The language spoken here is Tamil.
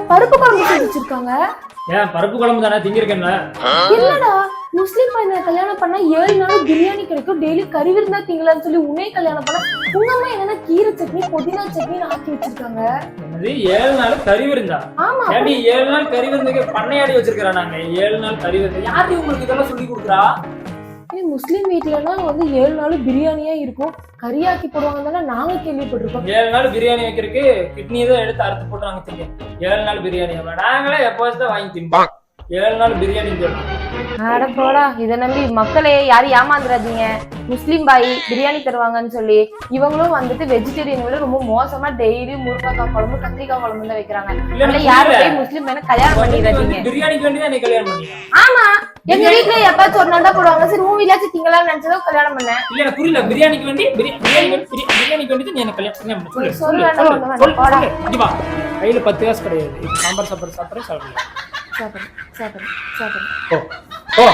பருப்பு குழம்பு செஞ்சு வச்சிருக்காங்க. ஏன் பருப்பு குழம்பு தானே திங்கிருக்கேன்ல? இல்லடா, முஸ்லீம் பையனை கல்யாணம் பண்ணா 7 நாளும் பிரியாணி கிடைக்கும், டெய்லி கறி விருந்தா திங்கலான்னு சொல்லி உன்னை கல்யாணம் பண்ணா உங்க அம்மா என்னன்னா கீரை சட்னி புதினா சட்னின்னு ஆக்கி வச்சிருக்காங்க. என்னது 7 நாள் கறி விருந்தா? ஆமா, ஏன்டி 7 நாள் கறி விருந்துக்கு பண்ணையாடி வச்சிருக்கா? நாங்க 7 நாள் கறி விருந்து யாரு உங்களுக்கு இதெல்லாம் சொல்லி கொடுக்குறா? முஸ்லீம் வீட்லன்னா வந்து 7 நாளும் பிரியாணியா இருக்கும், கறியாக்கி போடுவாங்க நாங்க கேள்விப்பட்டிருக்கோம். 7 நாள் பிரியாணி வைக்கிறதுக்கு கிட்னி தான் எடுத்து அறுத்து போட்டு நாங்க திங்க. 7 நாள் பிரியாணி நாங்களே எப்போதான் வாங்கி திம்போம். 7 நாள் பிரியாணி சொல்லலாம். அட போடா, இதை நம்பி மக்களே யாரும் ஏமாந்துடாதீங்க. முஸ்லீம் பாய் பிரியாணி தருவாங்கன்னு சொல்லி இவங்களும் வந்துட்டு வெஜிடேரியன் விட ரொம்ப மோசமா டெய்லி முருங்கைக்காய் குழம்பு கத்திரிக்காய் குழம்பு தான் வைக்கிறாங்க. யாரும் போய் முஸ்லீம் பையனை கல்யாணம் பண்ணிடாதீங்க. பிரியாணிக்கு வேண்டி தான் நீ கல்யாணம் பண்ணி? ஆமா, எங்க வீட்டுல எப்பாச்சும் ஒரு நாள் தான் போடுவாங்க. சரி உன் வீட்லாச்சும் திங்களான்னு நினைச்சதும் கல்யாணம் பண்ணேன். இல்ல எனக்கு புரியல. பிரியாணிக்கு வேண்டி பிரியாணிக்கு வேண்டி நீ எனக்கு கல்யாணம் பண்ணி சொல்லு. கையில 10 காசு கிடையாது. சாம்பார் சாப்பிட்ற சாப்பிட்ற சாப்பிடலாம். சாப்பிடு. ஓ ஓ